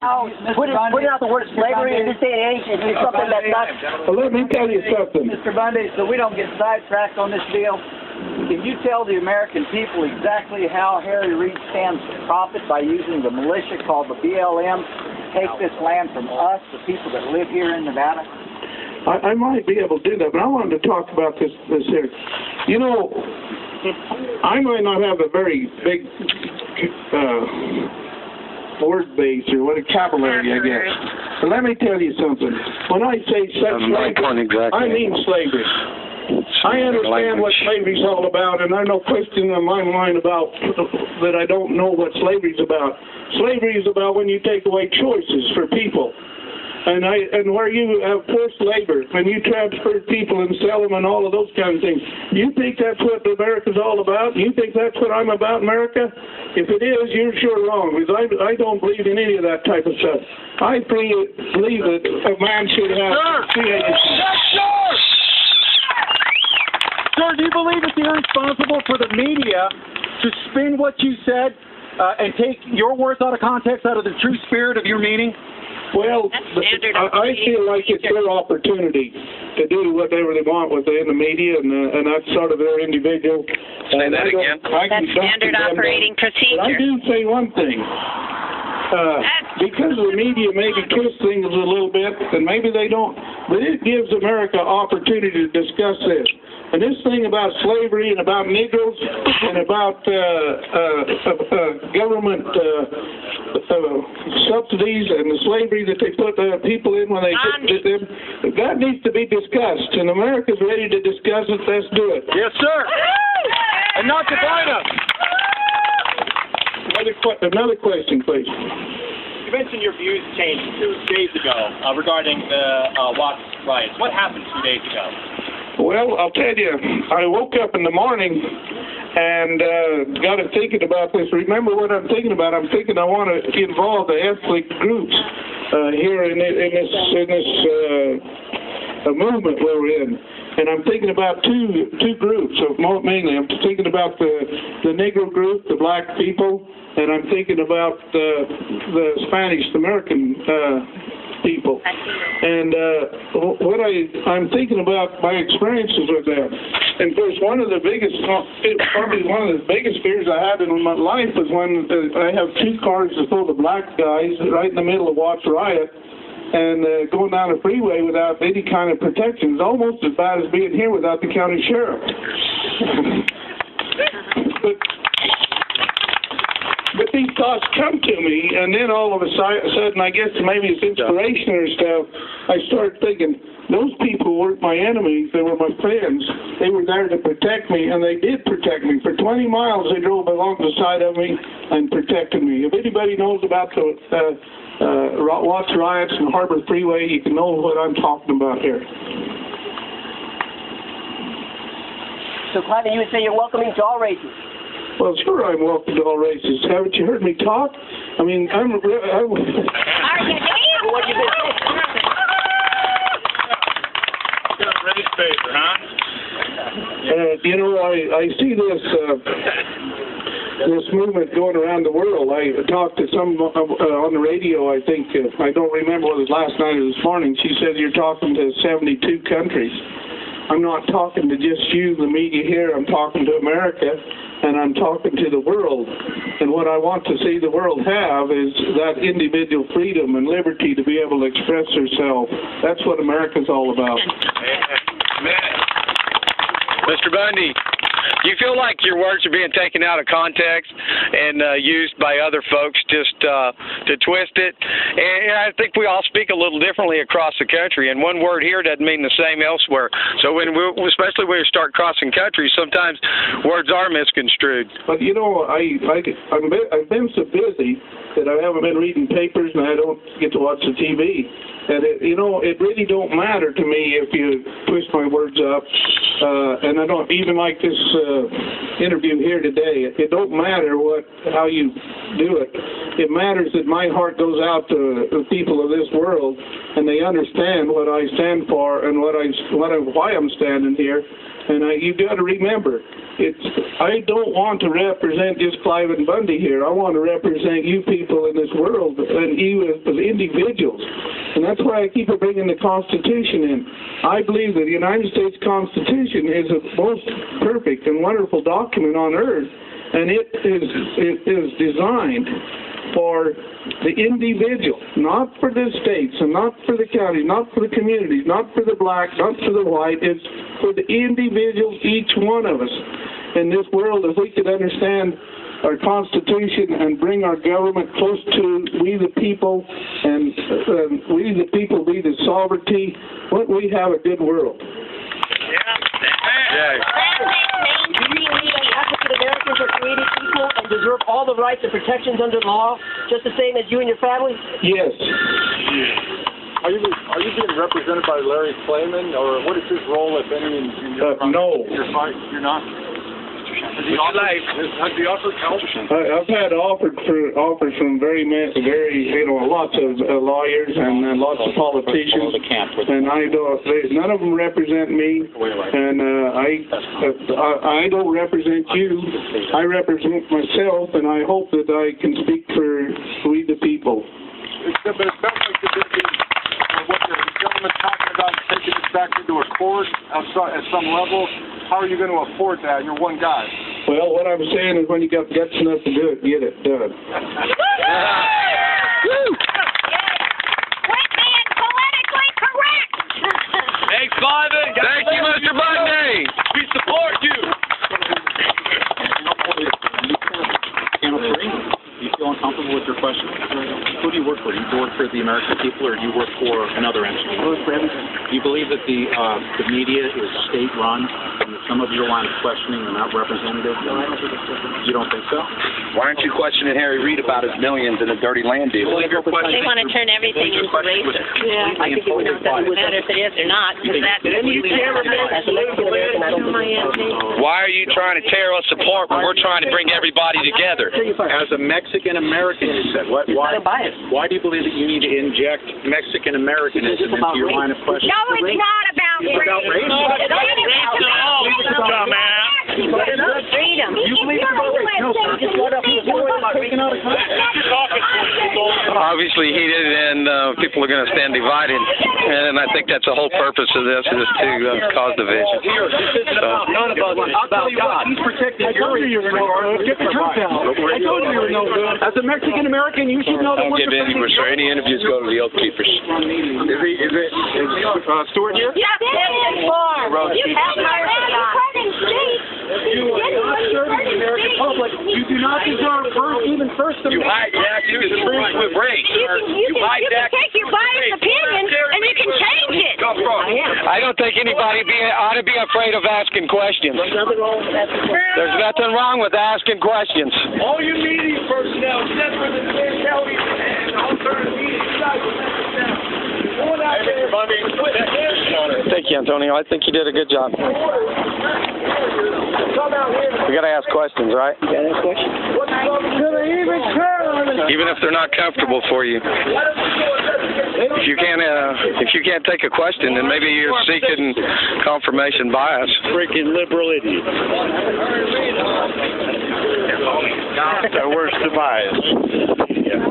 Putting out the word slavery in this day and age is something that's not... Well, let me tell you something. Mr. Bundy, so we don't get sidetracked on this deal, can you tell the American people exactly how Harry Reid stands to profit by using the militia called the BLM to take this land from us, the people that live here in Nevada? I might be able to do that, but I wanted to talk about this here. You know, I might not have a very big word base or what vocabulary, I guess. But let me tell you something. When I say slavery, I mean slavery. I understand what slavery's all about, and there's no question in my mind about that I don't know what slavery's about. Slavery is about when you take away choices for people. And where you have forced labor, and you transfer people and sell them and all of those kind of things. You think that's what America's all about? You think that's what I'm about, America? If it is, you're sure wrong, because I don't believe in any of that type of stuff. I believe that a man should have free agency. Sir, do you believe it's irresponsible for the media to spin what you said and take your words out of context, out of the true spirit of your meaning? Well, I feel like it's their opportunity to do whatever they want within the media, and that's sort of their individual. Say that again. That's standard operating procedure. But I do say one thing. Because the media maybe twist things a little bit, and maybe they don't, but it gives America opportunity to discuss this. And this thing about slavery and about Negroes and about government subsidies and the slavery that they put people in when they get them, that needs to be discussed. And America's ready to discuss it. Let's do it. Yes, sir. And not divide us. Another question, please. You mentioned your views changed 2 days ago regarding the Watts riots. What happened 2 days ago? Well, I'll tell you, I woke up in the morning and got to thinking about this. Remember what I'm thinking about? I'm thinking I want to involve the ethnic groups here in this movement where we're in. And I'm thinking about two groups, mainly. I'm thinking about the Negro group, the black people, and I'm thinking about the Spanish American people. And what I'm thinking about my experiences with them. And of course, probably one of the biggest fears I had in my life was when I have 2 cars full of black guys right in the middle of Watts riot, and going down the freeway without any kind of protection. It's almost as bad as being here without the county sheriff. But these thoughts come to me, and then all of a sudden, I guess maybe it's inspiration or stuff, I started thinking, those people weren't my enemies, they were my friends. They were there to protect me, and they did protect me. For 20 miles, they drove along the side of me and protected me. If anybody knows about the Watts riots and Harbor Freeway, you can know what I'm talking about here. So, Clive, you would say you're welcoming to all races? Well, sure, I'm welcome to all races. Haven't you heard me talk? I mean, Are you damn? What you been saying? Got a race paper, huh? You know, I see this movement going around the world. I talked to some on the radio, I think, I don't remember whether it was last night or this morning. She said you're talking to 72 countries. I'm not talking to just you, the media here. I'm talking to America, and I'm talking to the world. And what I want to see the world have is that individual freedom and liberty to be able to express herself. That's what America's all about. Amen. Mr. Bundy, do you feel like your words are being taken out of context and used by other folks just to twist it? And I think we all speak a little differently across the country, and one word here doesn't mean the same elsewhere. So especially when you start crossing countries, sometimes words are misconstrued. But you know, I've been so busy that I haven't been reading papers, and I don't get to watch the TV. And it really don't matter to me if you twist my words up. And I don't even like this interview here today. It don't matter how you do it. It matters that my heart goes out to the people of this world, and they understand what I stand for and why I'm standing here. And you got to remember, I don't want to represent just Clive and Bundy here. I want to represent you people in this world and you as individuals. And that's why I keep bringing the Constitution in. I believe that the United States Constitution is the most perfect and wonderful document on earth, and it is designed for the individual, not for the states and not for the counties, not for the communities, not for the black, not for the white. It's for the individuals, each one of us in this world. If we could understand our Constitution and bring our government close to we the people, and we the people be the sovereignty, wouldn't we have a good world? African Americans are created equal and deserve all the rights and protections under the law, just the same as you and your family? Yes. Are you being represented by Larry Clayman, or what is his role, if any, in your no. Your fight? You're not? Has he offered help? I've had offers from lots of lawyers and lots of politicians, and none of them represent me, and I don't represent you. I represent myself, and I hope that I can speak for we the people. But it sounds like what the government's talking about is taking this back into a court at some level. How are you going to afford that? You're one guy. Well, what I'm saying is when you got guts enough to do it, get it done. Quit being politically correct. Thanks, Cliven. Thank you, Mr. Bundy. We support you. Do you feel uncomfortable with your question? Who do you work for? Do you work for the American people, or do you work for another entity? I work for everything. Do you believe that the media is state-run, and that some of your line of questioning are not representative? No, I don't think it's different. You don't think so? Why aren't you questioning Harry Reid about his millions in a dirty land deal? They want to turn everything into racist. Yeah, I think it would matter if it is or not. Why are you trying to tear us apart when we're trying to bring everybody together? As a Mexican American, you said. Why do you believe that you need to inject Mexican Americanism into your line of questioning? No, it's not about race. It's about freedom. Obviously heated, and people are going to stand divided, and I think that's the whole purpose of this, is to cause division. None of us. I'll tell you what, he's protecting your interests. Get the truth out. I told you were no good. As a Mexican American, you should know that we're defending. Any interviews go to the Oath Keepers. Is Stuart here? Yes, you have my You are not serving the American public. You do not deserve first You hijack the truth with race. You can take your biased opinion and you can change it. I don't think anybody ought to be afraid of asking questions. There's nothing wrong with asking questions. All your media personnel, except for the Santilli and alternative media, you guys will never down. Going out there, Thank you, Antonio. I think you did a good job. We got to ask questions, right? You got any questions? Even if they're not comfortable for you. If you can't take a question, then maybe you're seeking confirmation bias. Freaking liberal idiot. So where's the bias? Yeah.